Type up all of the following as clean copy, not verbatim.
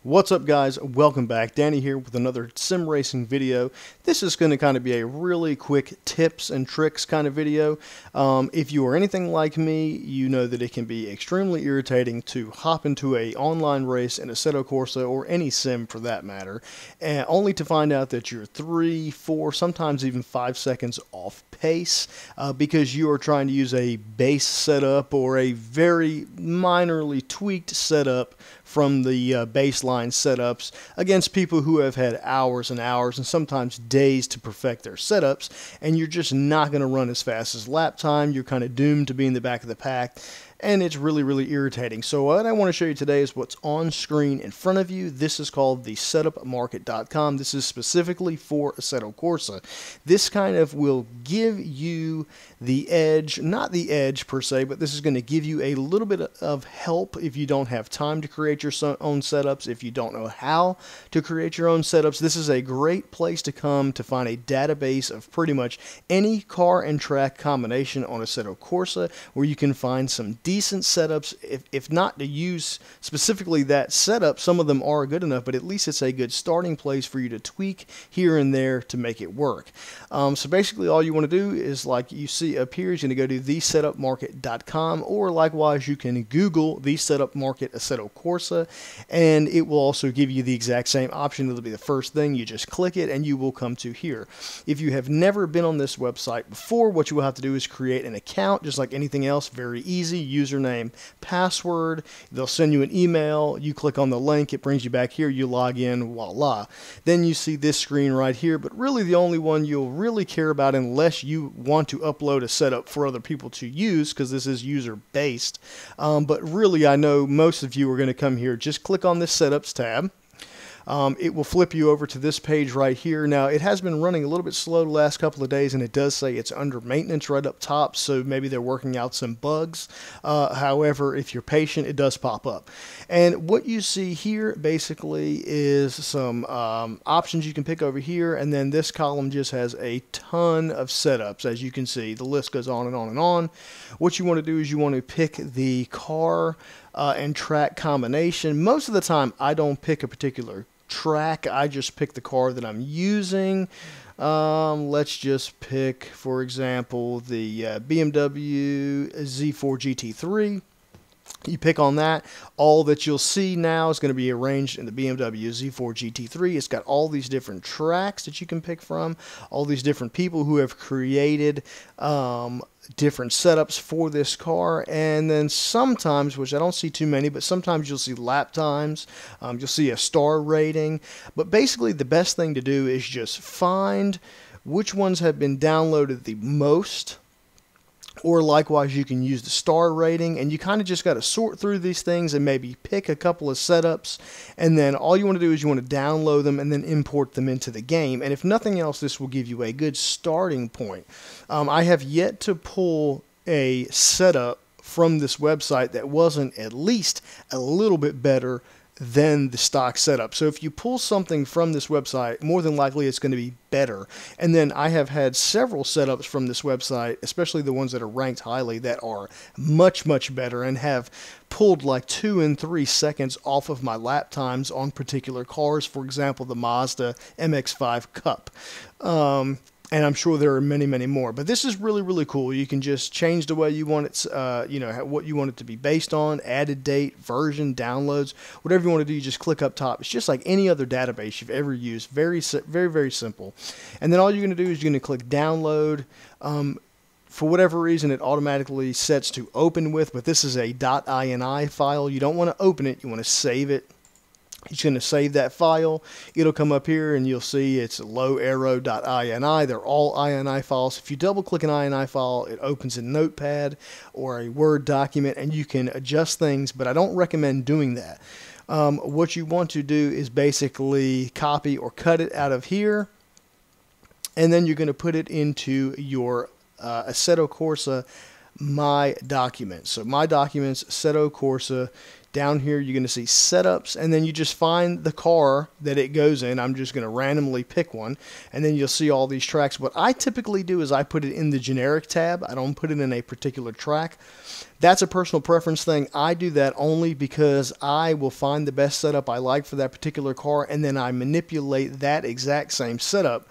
What's up, guys? Welcome back. Danny here with another sim racing video. This is going to kind of be a really quick tips and tricks kind of video. If you are anything like me, you know that it can be extremely irritating to hop into an online race in Assetto Corsa or any sim for that matter, and only to find out that you're 3, 4, sometimes even 5 seconds off pace because you are trying to use a base setup or a very minorly tweaked setup from the baseline setups against people who have had hours and hours and sometimes days to perfect their setups, and you're just not going to run as fast as lap time. You're kind of doomed to be in the back of the pack, and it's really irritating. So what I want to show you today is what's on screen in front of you. This is called the setupmarket.com. This is specifically for Assetto Corsa. This kind of will give you the edge, not the edge per se, but this is going to give you a little bit of help if you don't have time to create your own setups, if you don't know how to create your own setups. This is a great place to come to find a database of pretty much any car and track combination on Assetto Corsa, where you can find some decent setups. If not to use specifically that setup, some of them are good enough, but at least it's a good starting place for you to tweak here and there to make it work. So basically all you want to do is, like you see up here, is going to go to thesetupmarket.com, or likewise you can Google the Setup Market Assetto Corsa, and it will also give you the exact same option. It'll be the first thing. You just click it and you will come to here. If you have never been on this website before, what you will have to do is create an account, just like anything else. Very easy. Username, password. They'll send you an email. You click on the link, it brings you back here, you log in, voila. Then you see this screen right here, but really the only one you'll really care about, unless you want to upload a setup for other people to use, because this is user based. But really, I know most of you are going to come here. Just click on this setups tab. It will flip you over to this page right here. Now, it has been running a little bit slow the last couple of days, and it does say it's under maintenance right up top, so maybe they're working out some bugs. However, if you're patient, it does pop up. And what you see here basically is some options you can pick over here, and then this column just has a ton of setups. As you can see, the list goes on and on and on. What you want to do is you want to pick the car and track combination. Most of the time, I don't pick a particular track. I just pick the car that I'm using. Let's just pick, for example, the BMW Z4 GT3. You pick on that. All that you'll see now is going to be arranged in the BMW Z4 GT3. It's got all these different tracks that you can pick from, all these different people who have created different setups for this car, and then sometimes, which I don't see too many, but sometimes you'll see lap times, you'll see a star rating. But basically the best thing to do is just find which ones have been downloaded the most, or likewise you can use the star rating, and you kind of just got to sort through these things and maybe pick a couple of setups, and then all you want to do is you want to download them and then import them into the game. And if nothing else, this will give you a good starting point. I have yet to pull a setup from this website that wasn't at least a little bit better than the stock setup. So if you pull something from this website, more than likely it's going to be better. And then I have had several setups from this website, especially the ones that are ranked highly, that are much better and have pulled like 2 and 3 seconds off of my lap times on particular cars. For example, the Mazda MX-5 Cup. And I'm sure there are many more. But this is really cool. You can just change the way you want it, what you want it to be based on, added date, version, downloads, whatever you want to do. You just click up top. It's just like any other database you've ever used. Very simple. And then all you're going to do is you're going to click download. For whatever reason, it automatically sets to open with, but this is a .ini file. You don't want to open it. You want to save it. It's going to save that file. It'll come up here and you'll see it's lowarrow.ini. They're all INI files. If you double click an INI file, it opens a notepad or a Word document and you can adjust things, but I don't recommend doing that. What you want to do is basically copy or cut it out of here, and then you're going to put it into your Assetto Corsa My Documents. So My Documents, Assetto Corsa. Down here you're going to see setups, and then you just find the car that it goes in. I'm just going to randomly pick one, and then you'll see all these tracks. What I typically do is I put it in the generic tab. I don't put it in a particular track. That's a personal preference thing. I do that only because I will find the best setup I like for that particular car, and then I manipulate that exact same setup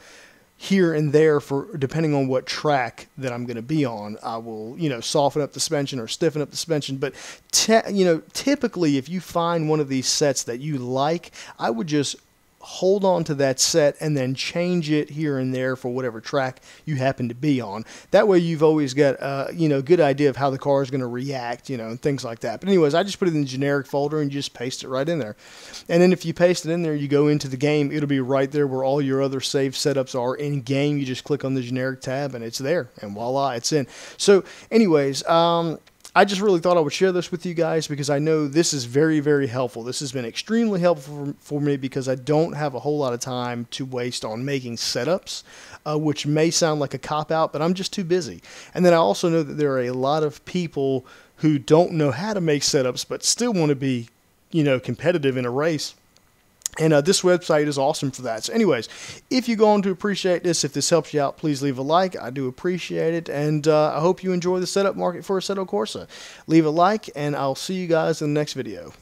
here and there for depending on what track that I'm going to be on. I will, soften up the suspension or stiffen up the suspension. But typically, if you find one of these sets that you like, I would just hold on to that set and then change it here and there for whatever track you happen to be on. That way you've always got a good idea of how the car is going to react, and things like that. But anyways, I just put it in the generic folder and just paste it right in there. And then if you paste it in there, you go into the game, it'll be right there where all your other saved setups are in game. You just click on the generic tab and it's there, and voila, it's in. So anyways, I just really thought I would share this with you guys because I know this is very, very helpful. This has been extremely helpful for me because I don't have a whole lot of time to waste on making setups, which may sound like a cop-out, but I'm just too busy. And then I also know that there are a lot of people who don't know how to make setups but still want to be, competitive in a race. And this website is awesome for that. So anyways, if you're going to appreciate this, if this helps you out, please leave a like. I do appreciate it. And I hope you enjoy the setup market for Assetto Corsa. Leave a like, and I'll see you guys in the next video.